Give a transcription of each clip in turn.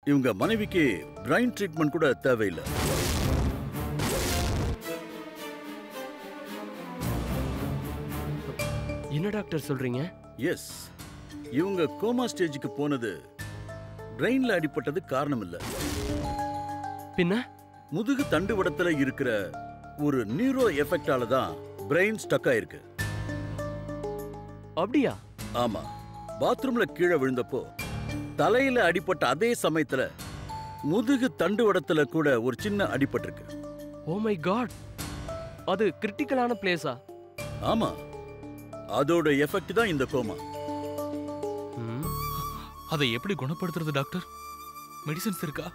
இவங்க மனைவிக்கு brain treatment கூட தேவையில்லை. என்ன டாக்டர் சொல்றீங்க? எஸ், இவங்க கோமா ஸ்டேஜுக்கு போனது பிரெயின்ல அடிபட்டது காரணம் இல்ல. பின்ன முதுகு தண்டுவடத்துல இருக்கிற ஒரு நியூரோ எஃபெக்டால தான் பிரெயின் ஸ்டக் ஆயிருக்கு. அப்படியா? ஆமா, பாத்ரூம்ல கீழே விழுந்தப்போ தலையில அடிபட்ட அதே சமயத்துல முதுகு தண்டுவடத்துல கூட ஒரு சின்ன அடிபட்டிருக்கு. ஓ மை காட், அது கிரிட்டிக்கலான பிளேஸா? ஆமா, அதோட எஃபெக்ட் தான் இந்த கோமா. அதை எப்படி குணப்படுத்துறது டாக்டர்? மெடிசன்ஸ் இருக்கா?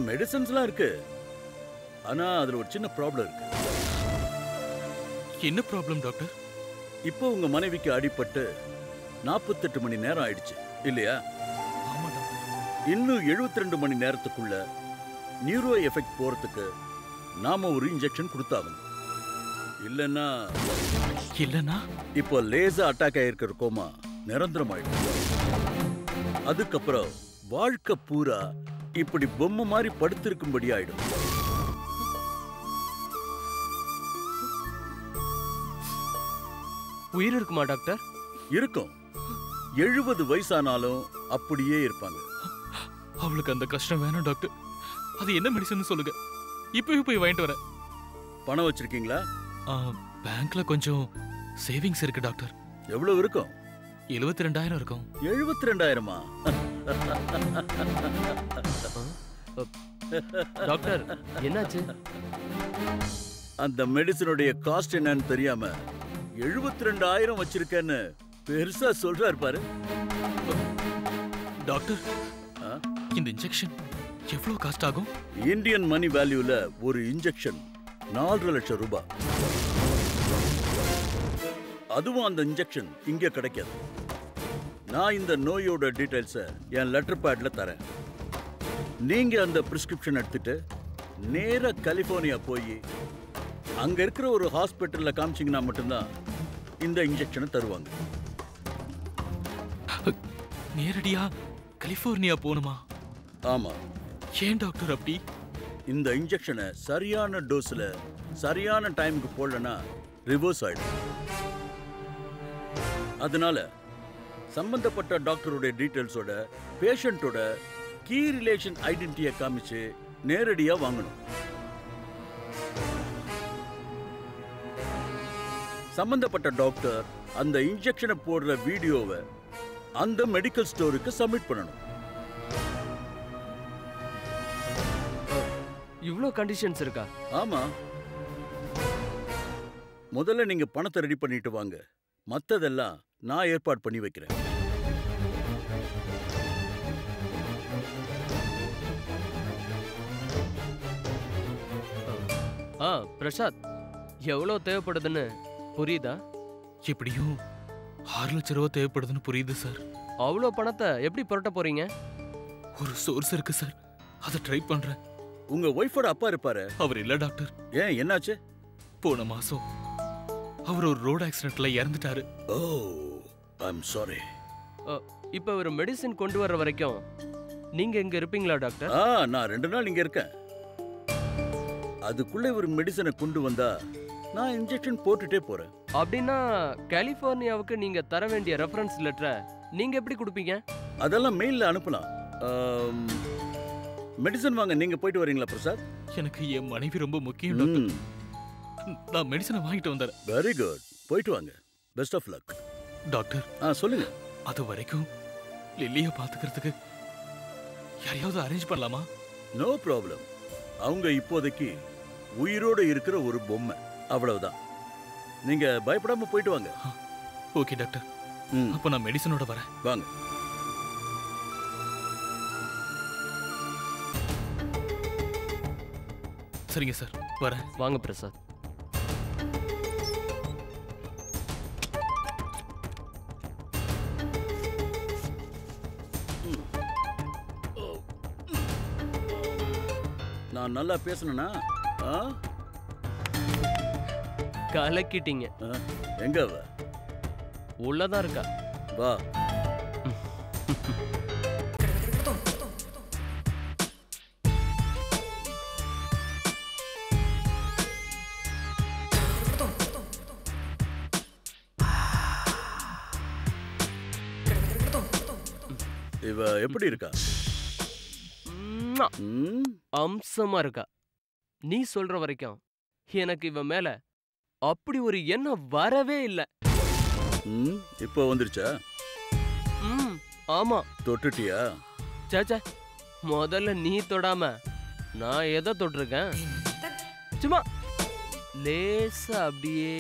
மெடிசன்ஸ்லாம் இருக்கு. ஆனா அதுல ஒரு சின்ன ப்ராப்ளம் இருக்கு. என்ன ப்ராப்ளம் டாக்டர்? இப்போ உங்க மனைவிக்கு அடிபட்டு 48 மணி நேரம் ஆயிடுச்சு இல்லையா? ஆமா டாக்டர். இன்னும் 72 மணி நேரத்துக்குள்ள நியூரோ எஃபெக்ட் போறதுக்கு நாம ஒரு இன்ஜெக்ஷன் கொடுத்தாகணும். இல்லைன்னா இப்போ லேசா அட்டாக் ஆயிருக்கிற கோமா நிரந்தரமாயிடும். அதுக்கப்புறம் வாழ்க்கை பூரா இப்படி பொம்மை மாதிரி படுத்திருக்கும்படி ஆயிடும். உயிர் இருக்குமா டாக்டர்? இருக்கும். 70 வயசானாலும் அப்படியே இருப்பாங்க. அவளுக்கு அந்த கஷ்டம் வேணும் டாக்டர். அது என்ன மெடிசன் சொல்லுங்க, இப்பவே போய் வாங்கிட்டு வரேன். பணம் வச்சிருக்கீங்களா? பேங்க்ல கொஞ்சம் சேவிங்ஸ் இருக்கு டாக்டர். எவ்வளவு இருக்கும்? 72,000 இருக்கும். 72,000மா? டாக்டர் என்னாச்சு? அந்த மெடிசனுடைய காஸ்ட் என்னன்னு தெரியாம 72,000 வச்சிருக்கேன்னு பெருசா சொல்றாரு பாரு. டாக்டர், இந்த இன்ஜெக்ஷன் எவ்வளவு காஸ்ட் ஆகும்? இந்தியன் மணி வேல்யூல ஒரு இன்ஜெக்ஷன் 4 லட்சம் ரூபாய். அதுவும் அந்த இன்ஜெக்ஷன் இங்க கிடைக்காது. நான் இந்த நோயோட டீடைல்ஸை என் லெட்டர் பேட்ல தரேன். நீங்க அந்த பிரிஸ்கிரிப்ஷன் எடுத்துட்டு நேரா கலிபோர்னியா போய் அங்க இருக்கிற ஒரு ஹாஸ்பிட்டல்ல காமிச்சிங்கன்னா மட்டும்தான் இந்த இன்ஜெக்ஷனை தருவாங்க. நேரடியா கலிபோர்னியா போணுமா? ஆமா. ஏன் டாக்டர் அப்படி? இந்த இன்ஜெக்ஷனை சரியான டோஸ்ல சரியான டைமுக்கு போடலனா ரிவர்ஸ் ஆயிடும். அதனால சம்பந்தப்பட்ட டாக்டருடைய டீடைல்ஸோட பேஷண்டோட கீ ரிலேஷன் ஐடென்டிட்டியை காமிச்சு நேரடியா வாங்கணும். சம்பந்தப்பட்ட டாக்டர் அந்த இன்ஜெக்ஷனை போடுற வீடியோவை அந்த மெடிக்கல் ஸ்டோருக்கு சப்மிட் பண்ணணும். இவ்ளோ கண்டிஷன்ஸ் இருக்கா? ஆமா. முதல்ல நீங்க பணத்தை ரெடி பண்ணிட்டு வாங்க. மத்ததெல்லாம் நான் ஏற்பாடு பண்ணி வைக்கிறேன். பிரசாத், எவ்வளவு தேவைப்படுதுன்னு புரியுதா? எப்படியும் 6 லட்சம் ரூபாய் தேவைப்படுதுன்னு புரியுது சார். அவ்வளோ பணத்தை எப்படி புரட்ட போறீங்க? ஒரு சோர்ஸ் இருக்கு சார், அதை ட்ரை பண்றேன். உங்க ஒய்ஃபோட அப்பா இருப்பாரு? அவர் இல்ல டாக்டர். ஏன், என்னாச்சு? போன மாசம் அவர் ஒரு ரோட் ஆக்சிடென்ட்ல இறந்துட்டாரு. ஓ, ஐ அம் சாரி. இப்போ ஒரு மெடிசின் கொண்டு வர்ற வரைக்கும் நீங்க இங்க இருப்பீங்களா டாக்டர்? நான் 2 நாள் இங்க இருக்கேன். அதுக்குள்ள ஒரு மெடிசனை கொண்டு வந்தா நான் இன்ஜெக்ஷன் போட்டுட்டே போறேன். அப்படின்னா கலிபோர்னியாவுக்கு நீங்க தர வேண்டிய ரெஃபரன்ஸ் லெட்டரை நீங்க எப்படி கொடுப்பீங்க? அதெல்லாம் மெயில்ல அனுப்பலாம். மெடிசன் வாங்க நீங்க போயிட்டு வரீங்களா பிரசாத்? எனக்கு என் மனைவி ரொம்ப முக்கியம் டாக்டர். நான் மெடிசனை வாங்கிட்டு வந்தேன். வெரி குட், போயிட்டு வாங்க. Best of luck. டாக்டர் சொல்லுங்க. அது வரைக்கும் லில்லியை பாத்துக்கிறதுக்கு யாரையாவது அரேஞ்ச் பண்ணலாமா? No problem. அவங்க இப்போதைக்கு உயிரோட இருக்கிற ஒரு பொம்மை, அவ்வளவுதான். நீங்க பயப்படாம போயிட்டு வாங்க. Okay doctor. அப்ப நான் மெடிசனோட வரேன். வாங்க. சரிங்க சார், வரேன். வாங்க பிரசாத். நான் நல்லா பேசணும்னா? கலக்கிட்டீங்க. எங்க அவ? உள்ளதான் இருக்கா. வா. இவ எப்படி இருக்கா? ம்மா. அம்சமா இருக்கா. நீ சொல்ற வரைக்கும் எனக்கு இவ மேல அப்படி ஒரு எண்ணம் வரவே இல்ல. இப்போ வந்துருச்சா? ஆமா. தொட்டுட்டியா? சேச்சே, முதல்ல நீ தொடாம நான் எதை தொட்டிருக்கேன்? சும்மா லேசா அப்படியே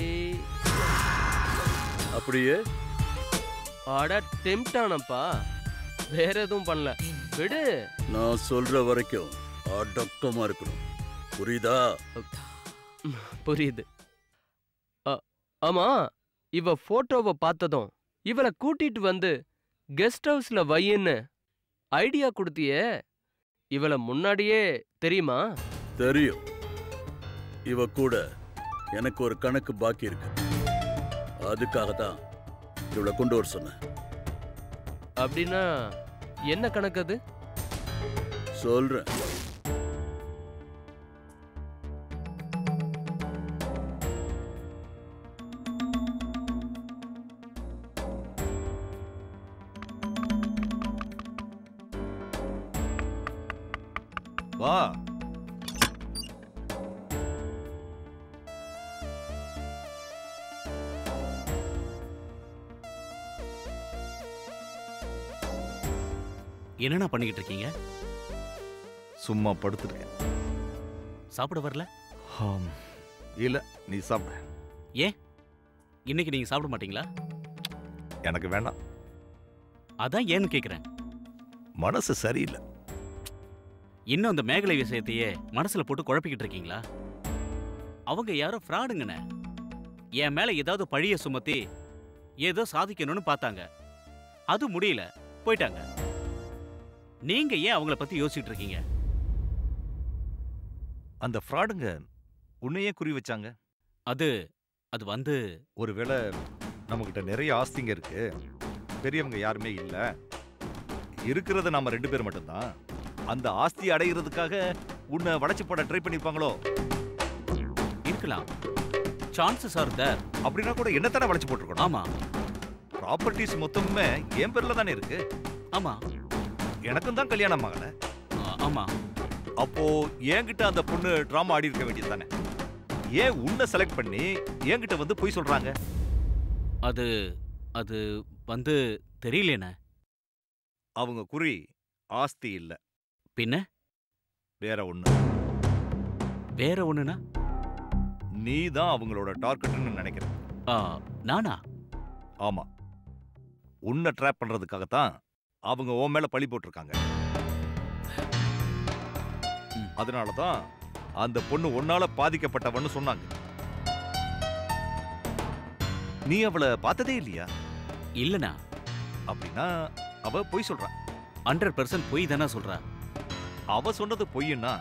அப்படியே. அட டெம்ப்ட் ஆனப்பா, வேற எதுவும் பண்ணல. விடு. நான் சொல்ற வரைக்கும் அடக்கமா இருக்கணும், புரியுதா? புரியுது. ஆமா, இவ போட்டோவை பார்த்ததும் இவளை கூட்டிட்டு வந்து கெஸ்ட் ஹவுஸ்ல வையின்னு ஐடியா கொடுத்தியே, இவளை முன்னாடியே தெரியுமா? தெரியும். இவ கூட எனக்கு ஒரு கணக்கு பாக்கி இருக்கு. அதுக்காக தான் இவளை கொண்டு வர சொன்னேன். அப்படின்னா என்ன கணக்கு அது? சொல்றேன். வா. என்னண்ணா பண்ணிக்கிட்டு இருக்கீங்க? சும்மா படுத்துருக்கேன். சாப்பிட வரல? இல்ல, நீ சாப்பிட. ஏன் இன்னைக்கு நீங்க சாப்பிட மாட்டீங்களா? எனக்கு வேண்டாம். அதான் ஏன்னு கேக்குறேன். மனசு சரியில்லை. இன்னும் அந்த மேகலை விஷயத்தையே மனசுல போட்டு குழப்பிக்கிட்டு இருக்கீங்களா? அவங்க யாரோ ஃப்ராடுங்கண்ணே. என் மேல ஏதாவது பழிய சுமத்தி ஏதோ சாதிக்கணும்னு பார்த்தாங்க. அது முடியல, போயிட்டாங்க. நீங்க ஏன் அவங்கள பத்தி யோசிச்சுட்டு இருக்கீங்க? அந்த ஃப்ராடுங்க உன்னையே குறி வச்சாங்க. அது அது வந்து ஒருவேளை நம்மகிட்ட நிறைய ஆஸ்திங்க இருக்கு, பெரியவங்க யாருமே இல்ல, இருக்கிறது நாம 2 பேர் மட்டும்தான், அந்த ஆஸ்தி அடைகிறதுக்காக உன்னை வளைச்சு போட ட்ரை பண்ணிருப்பாங்களோ? இருக்கலாம். Chances are there. அப்படின்னா கூட என்னத்தானே வளைச்சு போட்டுருக்கணும். ஆமா. ப்ராப்பர்ட்டிஸ் மொத்தமுமே என் பேர்ல தானே இருக்கு. ஆமா. எனக்கும் தான் கல்யாணம் ஆகல. ஆமா. அப்போ என்கிட்ட அந்த பொண்ணு டிராமா ஆடி இருக்க வேண்டியது தானே? ஏன் உன்னை செலக்ட் பண்ணி என்கிட்ட வந்து போய் சொல்றாங்க? அது அது வந்து தெரியலண்ணே. அவங்க குறி ஆஸ்தி இல்ல, பின்ன வேற ஒண்ணு. வேற ஒண்ணுனா? நீ தான் அவங்களோட டார்கெட்னு நினைக்கிறேன். நானா? ஆமா. உன்னை ட்ராப் பண்றதுக்காகத்தான் அவங்க உன் மேல பழி போட்டிருக்காங்க. அதனாலதான் அந்த பொண்ணு உன்னால பாதிக்கப்பட்டவன்னு சொன்னாங்க. நீ அவளை பார்த்ததே இல்லையா? இல்லனா. அப்படின்னா அவ பொய் சொல்றா. 100% பொய் தானே சொல்றா. அவ சொன்னது பொய்னா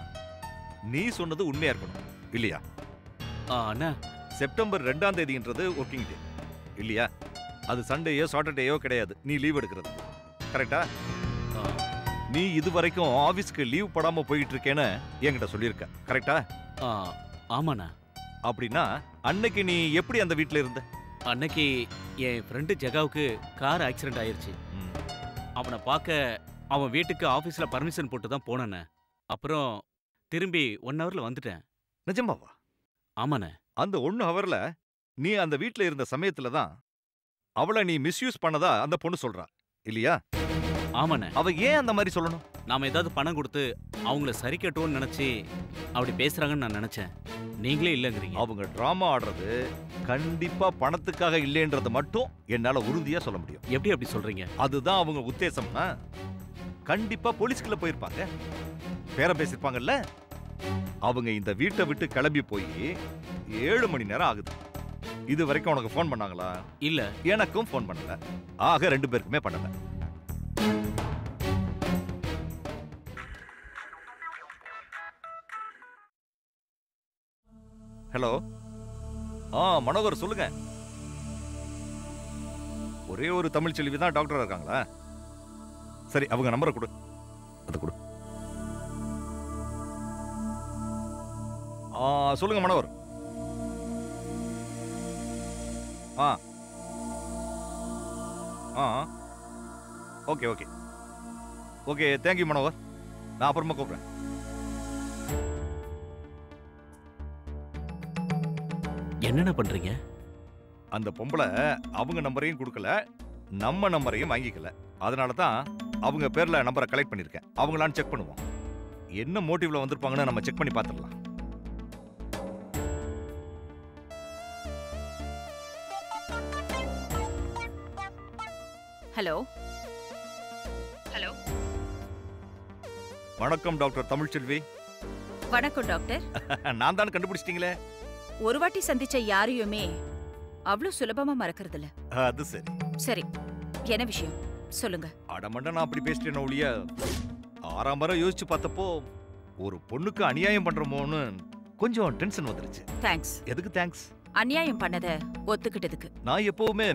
நீ சொன்னது உண்மையா இருக்கணும் இல்லையா? அண்ணா, செப்டம்பர் 2ஆம் தேதின்றது ஒர்க்கிங் டே இல்லையா? அது சண்டேயோ சாட்டர்டேயோ கிடையாது நீ லீவ் எடுக்கிறது. கரெக்டா? நீ இது வரைக்கும் ஆபீஸ்க்கு லீவ் படாம போயிட்டு இருக்கேன்னு என்கிட்ட சொல்லியிருக்க. கரெக்டா? ஆமாண்ணா. அப்படின்னா அன்னைக்கு நீ எப்படி அந்த வீட்டுல இருந்த? அன்னைக்கு என் ஃப்ரெண்டு ஜெகாவுக்கு கார் ஆக்சிடென்ட் ஆயிருச்சு. அவனை பார்க்க அவன் வீட்டுக்கு ஆபீஸ்ல பர்மிஷன் போட்டு தான் போனேண்ணே. அப்புறம் திரும்பி 1 ஹவர்ல வந்துட்டேன். நிஜமாவா? ஆமாண்ணே. அந்த 1 ஹவர்ல நீ அந்த வீட்டுல இருந்த சமயத்துல தான் அவளை நீ மிஸ்யூஸ் பண்ணதா அந்த பொண்ணு சொல்றா இல்லையா? ஆமாண்ணே. அவ ஏன் அந்த மாதிரி சொல்லணும்? நாம ஏதாவது பணம் கொடுத்து அவங்கள சரி கட்டுவோம்னு நினைச்சு அப்படி பேசுறாங்கன்னு நான் நினைச்சேன். நீங்களே இல்லைங்கிறீங்க. அவங்க டிராமா ஆடுறது கண்டிப்பா பணத்துக்காக இல்லைன்றது மட்டும் என்னால உறுதியா சொல்ல முடியும். எப்படி அப்படி சொல்றீங்க? அதுதான் அவங்க உத்தேசம்னா கண்டிப்பா போலீஸ்குள்ள போயிருப்பாங்க, பேரம் பேசிருப்பாங்கல்ல. அவங்க இந்த வீட்டை விட்டு கிளம்பி போய் 7 மணி நேரம் ஆகுது. இது வரைக்கும் உனக்கு ஃபோன் பண்ணாங்களா? இல்ல. எனக்கும் ஃபோன் பண்ணல. ஆக 2 பேருக்குமே பண்ணல. ஹலோ. மனோகர் சொல்லுங்க. ஒரே ஒரு தமிழ் செல்வி தான் டாக்டரா இருக்காங்களா? சரி, அவங்க நம்பரை கொடு. அதை கொடு. சொல்லுங்க Manohar. Okay okay. Okay, thank you Manohar. நான் அப்புறமா கூப்பிடுறேன். என்னென்ன பண்றீங்க? அந்த பொம்பளை அவங்க நம்பரையும் கொடுக்கல, நம்ம நம்பரையும் வாங்கிக்கல. அதனால தான் அவங்க பேர்ல நம்பரை கலெக்ட் பண்ணிருக்கேன். அவங்களான்னு செக் பண்ணுவோம். என்ன மோட்டிவ்ல வந்திருப்பாங்கன்னு நம்ம செக் பண்ணி பார்த்துடலாம். Hello hello. வணக்கம் டாக்டர் தமிழ்ச்செல்வி. வணக்கம் டாக்டர். நான் தான் கண்டுபிடிச்சிட்டீங்களே. ஒரு வாட்டி சந்திச்ச யாரையுமே அவ்வளவு சுலபமா மறக்கிறது இல்ல. அது சரி. சரி, என்ன விஷயம் சொல்லுங்க. அடமண்ட நான் அப்படி பேசிட்டேன் ஒழிய, ஆறாம் முறை யோசிச்சு பார்த்தப்போ ஒரு பொண்ணுக்கு அநியாயம் பண்றோமோன்னு கொஞ்சம் டென்ஷன் வந்துருச்சு. தேங்க்ஸ். எதுக்கு தேங்க்ஸ்? அநியாயம் பண்ணத ஒத்துக்கிட்டதுக்கு. நான் எப்பவுமே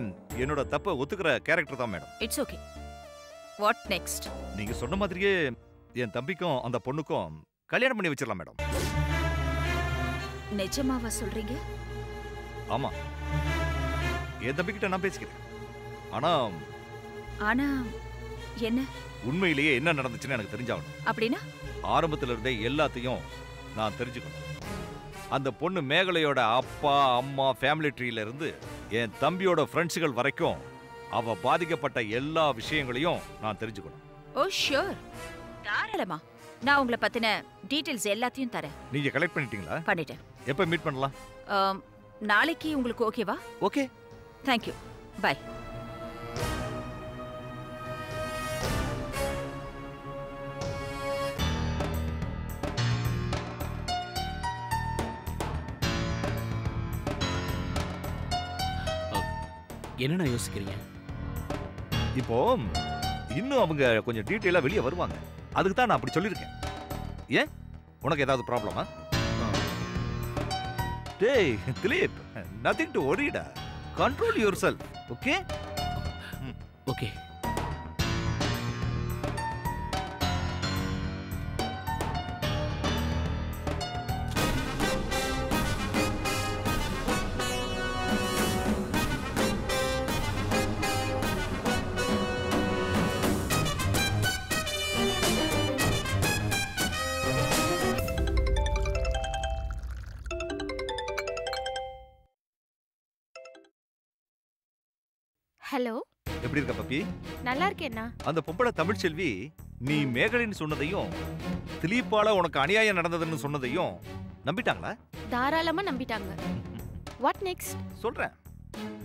என்னோட தப்பை ஒத்துக்கிற கேரக்டர் தான் madam. It's okay. What next? நீங்க சொன்ன மாதிரியே என் தம்பிக்கும் அந்த பொண்ணுக்கும் கல்யாணம் பண்ணி வச்சிடலாம் மேடம். நிஜமாவா சொல்றீங்க? ஆமா, என் தம்பிக்கிட்ட நான் பேசிக்கிறேன். ஆனா ஆனா என்ன? உண்மையிலேயே என்ன நடந்துச்சுன்னு எனக்கு தெரிஞ்சாகணும். அப்படின்னா? ஆரம்பத்துல இருந்தே எல்லாத்தையும் நான் தெரிஞ்சுக்கணும். அந்த பொண்ணு மேகலையோட அப்பா அம்மா ஃபேமிலி ட்ரீல இருந்து என் தம்பியோட ஃப்ரெண்ட்ஸுகள் வரைக்கும் அவ பாதிக்கப்பட்ட எல்லா விஷயங்களையும் நான் தெரிஞ்சுக்கணும். ஓ ஷூர், தாராளமா. நான் உங்களை பத்தின டீடைல்ஸ் எல்லாத்தையும் தரேன். நீங்க கலெக்ட் பண்ணிட்டீங்களா? பண்ணிட்டேன். எப்ப மீட் பண்ணலாம்? நாளைக்கு உங்களுக்கு ஓகேவா? ஓகே. தேங்க்யூ. பை. என்னென்ன யோசிக்கிறீங்க? இப்போ இன்னும் அவங்க கொஞ்சம் டீட்டெயிலா வெளியே வருவாங்க. அதுக்கு தான் நான் அப்படி சொல்லியிருக்கேன். ஏன் உனக்கு ஏதாவது ப்ராப்ளமா? டேய் திலீப், நதிங் டு வரிடா. Control yourself. Okay okay. Hello. எப்படி இருக்க பப்பி? நல்லா இருக்கேன்னா. அந்த பொம்பளை தமிழ்ச்செல்வி நீ மேகலின்னு சொன்னதையும் திலீப்பால உனக்கு அநியாயம் நடந்ததுன்னு சொன்னதையும் நம்பிட்டாங்களா? தாராளமா நம்பிட்டாங்க. What next? சொல்றேன்.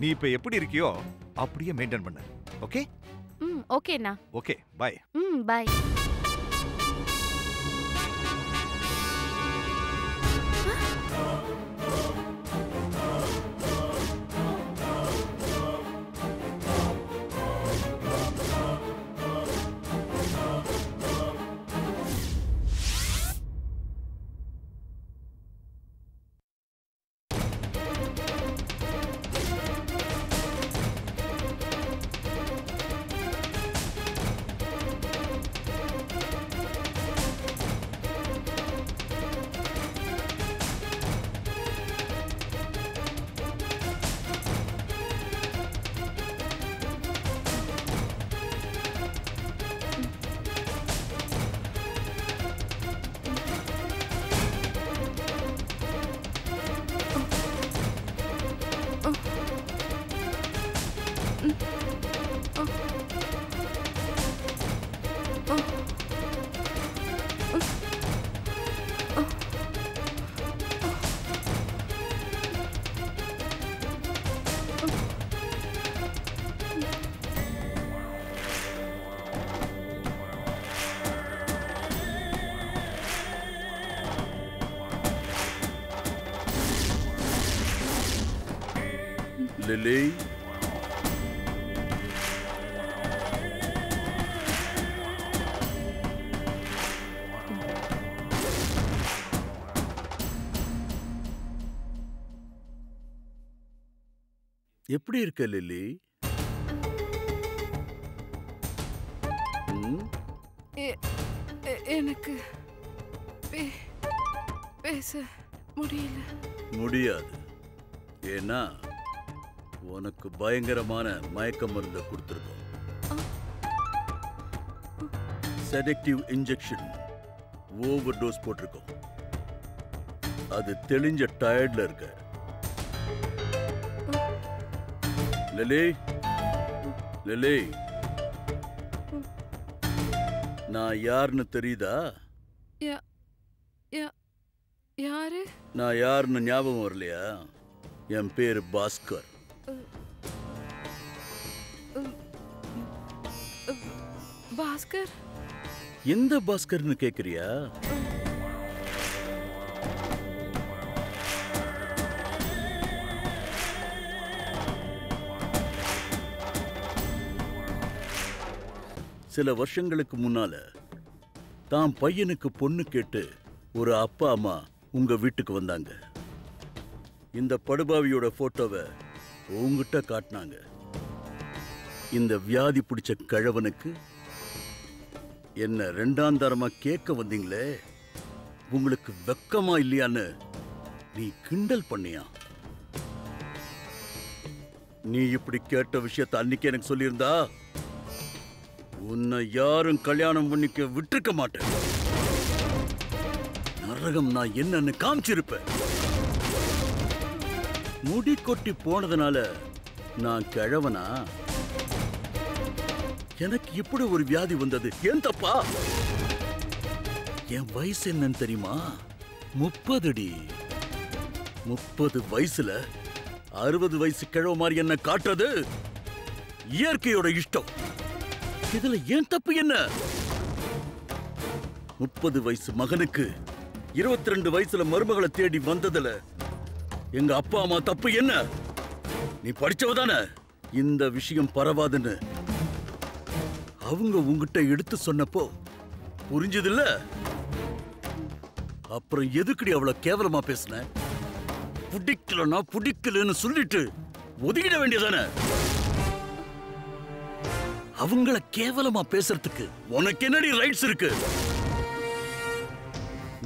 நீ இப்ப எப்படி இருக்கியோ அப்படியே மெயின்டைன் பண்ணு. ஓகே? ஓகேண்ணா. Okay, by. பை. லில்லி, எப்படி இருக்க லில்லி? எனக்கு பேச முடியல. முடியாது. ஏன்னா உனக்கு பயங்கரமான மயக்க மருந்து கொடுத்துருக்கோம். செடக்டிவ் இன்ஜெக்ஷன் ஓவர் டோஸ் போட்டிருக்கோம். அது தெளிஞ்ச டயர்ட்ல இருக்க. லிலி, லிலி, நான் யாருன்னு தெரியுதா? யாரு? நான் யாருன்னு ஞாபகம் வரலையா? என் பேரு பாஸ்கர். பாஸ்கர்? எந்த பாஸ்கர்னு கேக்குறியா? சில வருஷங்களுக்கு முன்னால தான் பையனுக்கு பொண்ணு கேட்டு ஒரு அப்பா அம்மா உங்க வீட்டுக்கு வந்தாங்க. இந்த படுபாவியோட போட்டோவை உங்ககிட்ட காட்டினாங்க. இந்த வியாதி பிடிச்ச கிழவனுக்கு என்ன ரெண்டாம் தரமா கேட்க வந்தீங்களே, உங்களுக்கு வெக்கமா இல்லையான்னு நீ கிண்டல் பண்ணியா? நீ இப்படி கேட்ட விஷயத்த அன்னைக்கு எனக்கு சொல்லியிருந்தா உன்னை யாரும் கல்யாணம் பண்ணிக்க விட்டுருக்க மாட்டேன். நரகம் நான் என்னன்னு காமிச்சிருப்பேன். முடி கொட்டி போனதுனால நான் கிழவனா? எனக்கு இப்படி ஒரு வியாதி வந்தது ஏன் தப்பா? என் வயசு என்னன்னு தெரியுமா? 30 அடி. 30 வயசுல 60 வயசு கிழவ மாதிரி என்ன காட்டுறது இயற்கையோட இஷ்டம். இதுல ஏன் தப்பு என்ன? 30 வயசு மகனுக்கு 22 வயசுல மருமகளை தேடி வந்ததுல எங்க அப்பா அம்மா தப்பு என்ன? நீ படிச்சவதானே. இந்த விஷயம் பரவாதுன்னு அவங்க உங்ககிட்ட எடுத்து சொன்னப்போ புரிஞ்சதில்ல. அப்புறம் எதுக்குடி அவ்வளவு கேவலமா பேசுன? பிடிக்கலன்னா பிடிக்கலன்னு சொல்லிட்டு ஒதுக்கிட வேண்டியதானே? அவங்கள கேவலமா பேசுறதுக்கு உனக்கு என்னடி ரைட்ஸ் இருக்கு?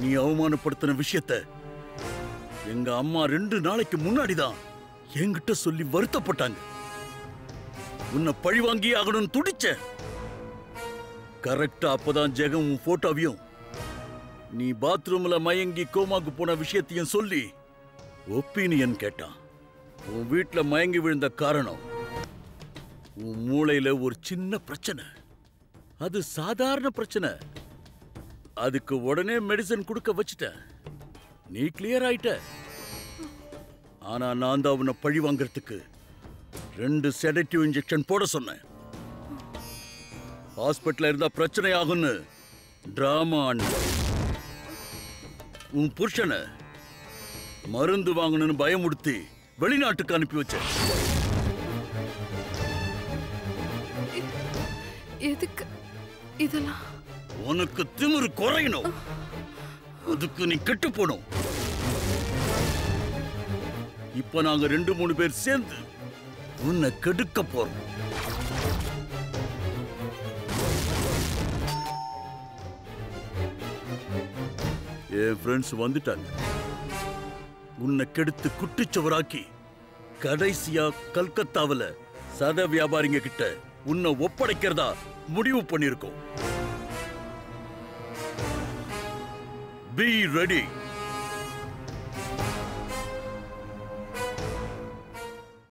நீ அவமானப்படுத்தின விஷயத்த எங்க அம்மா 2 நாளைக்கு முன்னாடிதான் என்கிட்ட சொல்லி வருத்தப்பட்டாங்க. உன்னை பழி வாங்கி ஆகணும்னு துடிச்ச. கரெக்டா அப்பதான் ஜெகம் உன் போட்டோவையும் நீ பாத்ரூம்ல மயங்கி கோமாக்கு போன விஷயத்தையும் சொல்லி ஒப்பீனியன் கேட்டான். உன் வீட்டுல மயங்கி விழுந்த காரணம் உன் மூளையில ஒரு சின்ன பிரச்சனை. அது சாதாரண பிரச்சனை. அதுக்கு உடனே மெடிசன் கொடுக்க வச்சுட்ட. நீ கிளியர் ஆயிட்ட. ஆனா நான் தான் உன்னை பழி வாங்கறதுக்கு 2 செடக்டிவ் இன்ஜெக்ஷன் போட சொன்னேன். ஹாஸ்பிட்டல்ல இருந்தா பிரச்சனை ஆகும்னு டிராமா ஆன. உன் புருஷனை மருந்து வாங்கணும்னு பயமுடுத்தி வெளிநாட்டுக்கு அனுப்பி வச்ச. எதுக்கு இதெல்லாம்? உனக்கு திமிரு குறையணும். அதுக்கு நீ கெட்டு போடும். இப்ப நாங்க 2-3 பேர் சேர்ந்து உன்னை கெடுக்க போறோம். என் ஃப்ரெண்ட்ஸ் வந்துட்டாங்க. உன்னை கெடுத்து குட்டிச்சவராக்கி கடைசியா கல்கத்தாவில் சத வியாபாரிங்க கிட்ட உன்னை ஒப்படைக்கிறதா முடிவு பண்ணிருக்கோம். Be ready.